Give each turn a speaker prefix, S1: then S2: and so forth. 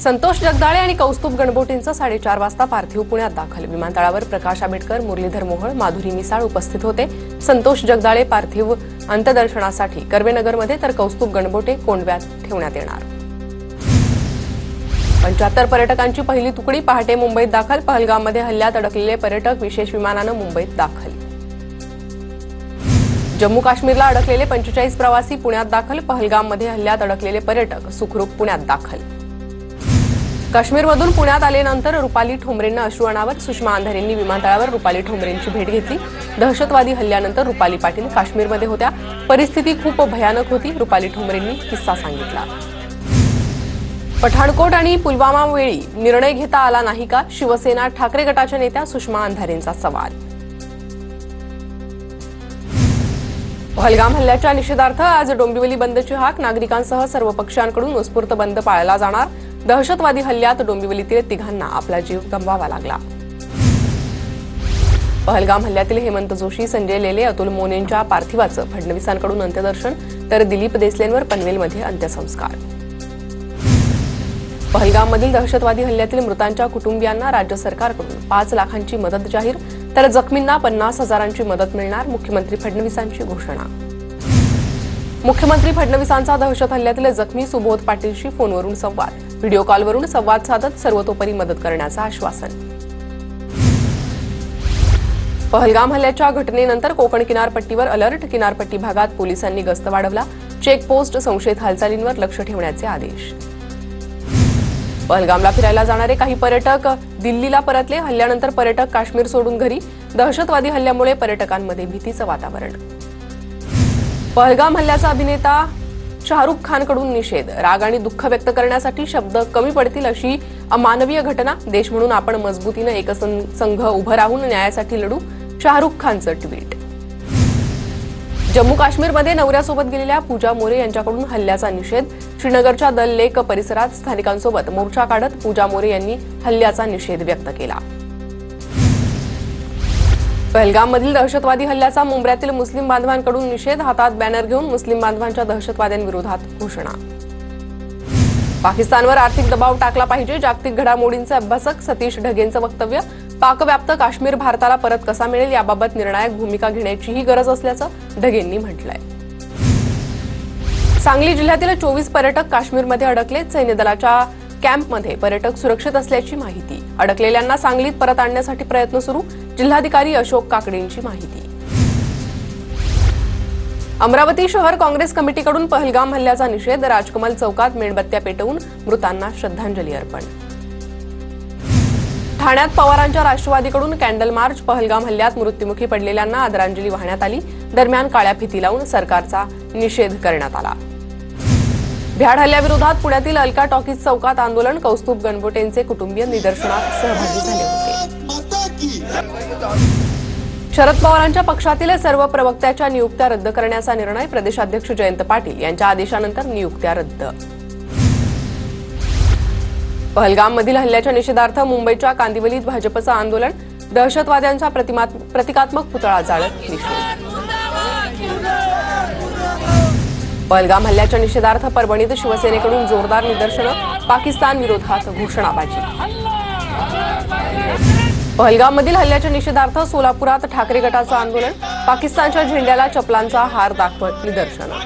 S1: संतोष जगदाळे आणि कौस्तुभ गणबोटेंचं 4:30 वाजता पार्थिव पुण्यात दाखल। विमानतळावर प्रकाश आंबेडकर, मुरलीधर मोहोळ, माधुरी मिसाळ उपस्थित होते। संतोष जगदाळे पार्थिव अंत्यदर्शनासाठी कर्वेनगरमध्ये तर कौस्तुभ गणबोटे कोंडव्यात ठेवण्यात येणार। 75 पर्यटकांची पहिली तुकडी पहाटे मुंबईत दाखल। पहलगाममध्ये हल्ल्यात अडकलेले पर्यटक विशेष विमानानं मुंबईत दाखल। जम्मू काश्मीरला अडकलेले 45 प्रवासी पुण्यात दाखल। पहलगाममध्ये हल्ल्यात अडकलेले पर्यटक सुखरूप पुण्यात दाखल। काश्मीरमधून पुण्यात आल्यानंतर रुपाली ठोंबरेंना अश्रू अनावत। सुषमा अंधारेंनी विमानतळावर रुपाली ठोंबरेंची भेट घेतली। दहशतवादी हल्ल्यानंतर रुपाली पाटील काश्मीरमध्ये होत्या। परिस्थिती खूप भयानक होती, रुपाली ठोंबरेंनी किस्सा सांगितला। पठाणकोट आणि पुलवामा वेळी निर्णय घेता आला नाही का? शिवसेना ठाकरे गटाच्या नेत्या सुषमा अंधारेंचा सवाल। पहलगाम हल्ल्याच्या निषेधार्थ आज डोंबिवली बंदची हाक। नागरिकांसह सर्व पक्षांकडून उत्स्फूर्त बंद पाळला जाणार। दहशतवादी हल्ल्यात डोंबिवलीतील तिघांना आपला जीव गमवावा लागला। पहलगाम हल्ल्यातील हेमंत जोशी, संजय लेले, अतुल मोनेंच्या पार्थिवाचं फडणवीसांकडून अंत्यदर्शन, तर दिलीप देसलेंवर पनवेलमध्ये अंत्यसंस्कार। पहलगाममधील दहशतवादी हल्ल्यातील मृतांच्या कुटुंबियांना राज्य सरकारकडून 5 लाखांची मदत जाहीर, तर जखमींना 50,000ची मदत मिळणार। मुख्यमंत्री फडणवीसांची घोषणा। मुख्यमंत्री फडणवीसांचा दहशत हल्ल्यातील जखमी सुबोध पाटीलशी फोनवरून संवाद। व्हिडिओ कॉलवरून संवाद साधत सर्वतोपरी मदत करण्याचं आश्वासन। पहलगाम हल्ल्याच्या घटनेनंतर कोकण किनारपट्टीवर अलर्ट। किनारपट्टी भागात पोलिसांनी गस्त वाढवला। चेकपोस्ट, संशयित हालचालींवर लक्ष ठेवण्याचे आदेश। पहलगामला फिरायला जाणारे काही पर्यटक दिल्लीला परतले। हल्ल्यानंतर पर्यटक काश्मीर सोडून घरी। दहशतवादी हल्ल्यामुळे पर्यटकांमध्ये भीतीचं वातावरण। पहलगाम हल्ल्याचा अभिनेता शाहरुख खानकडून निषेध। राग आणि दुःख व्यक्त करण्यासाठी शब्द कमी पडतील अशी अमानवीय घटना। देश म्हणून आपण मजबूतीने एकसंघ उभं राहून न्यायासाठी लढू। शाहरुख खानचं ट्विट। जम्मू काश्मीरमध्ये नवऱ्यासोबत गेलेल्या पूजा मोरे यांच्याकडून हल्ल्याचा निषेध। श्रीनगरच्या दल लेक परिसरात स्थानिकांसोबत मोर्चा काढत पूजा मोरे यांनी हल्ल्याचा निषेध व्यक्त केला। पहलगाममधील दहशतवादी हल्ल्याचा मुंबईतील मुस्लिम बांधवांकडून निषेध। हातात बॅनर घेऊन मुस्लिम बांधवांच्या दहशतवाद्यांविरोधात घोषणा। पाकिस्तानवर आर्थिक दबाव टाकला पाहिजे। जागतिक घडामोडींचे अभ्यासक सतीश ढगेंचं वक्तव्य। पाकव्याप्त काश्मीर भारताला परत कसा मिळेल याबाबत निर्णायक भूमिका घेण्याचीही गरज असल्याचं ढगेंनी म्हटलंय। सांगली जिल्ह्यातील 24 पर्यटक काश्मीरमध्ये अडकले। सैन्य दलाच्या कॅम्पमध्ये पर्यटक सुरक्षित असल्याची माहिती। अडकलेल्यांना सांगलीत परत आणण्यासाठी प्रयत्न सुरू। जिल्हाधिकारी अशोक काकडेंची माहिती। अमरावती शहर काँग्रेस कमिटीकडून पहलगाम हल्ल्याचा निषेध। राजकमल चौकात मेणबत्त्या पेटवून मृतांना श्रद्धांजली अर्पण। ठाण्यात पवारांच्या राष्ट्रवादीकडून कॅन्डल मार्च। पहलगाम हल्ल्यात मृत्युमुखी पडलेल्यांना आदरांजली वाहण्यात आली। दरम्यान काळ्या फिती लावून सरकारचा निषेध करण्यात आला। भ्याड हल्ल्याविरोधात पुण्यातील अलका टॉकीज चौकात आंदोलन। कौस्तुभ गणबोटेंचे कुटुंबीय निदर्शनात सहभागी झाले होते। शरद पवारांच्या पक्षातील सर्व प्रवक्त्याच्या नियुक्त्या रद्द करण्याचा निर्णय। प्रदेशाध्यक्ष जयंत पाटील यांच्या आदेशानंतर नियुक्त्या रद्द। पहलगाममधील हल्ल्याच्या निषेधार्थ मुंबईच्या कांदिवलीत भाजपचं आंदोलन। दहशतवाद्यांचा प्रतिकात्मक पुतळा जाळत निषेध। पहलगाम हल्ल्याच्या निषेधार्थ परभणीत शिवसेनेकडून जोरदार निदर्शनं। पाकिस्तान विरोधात घोषणाबाजी। पहलगाममधील हल्ल्याच्या निषेधार्थ सोलापुरात ठाकरे गटाचं आंदोलन। पाकिस्तानच्या झेंड्याला चपलांचा हार दाखवत निदर्शनं।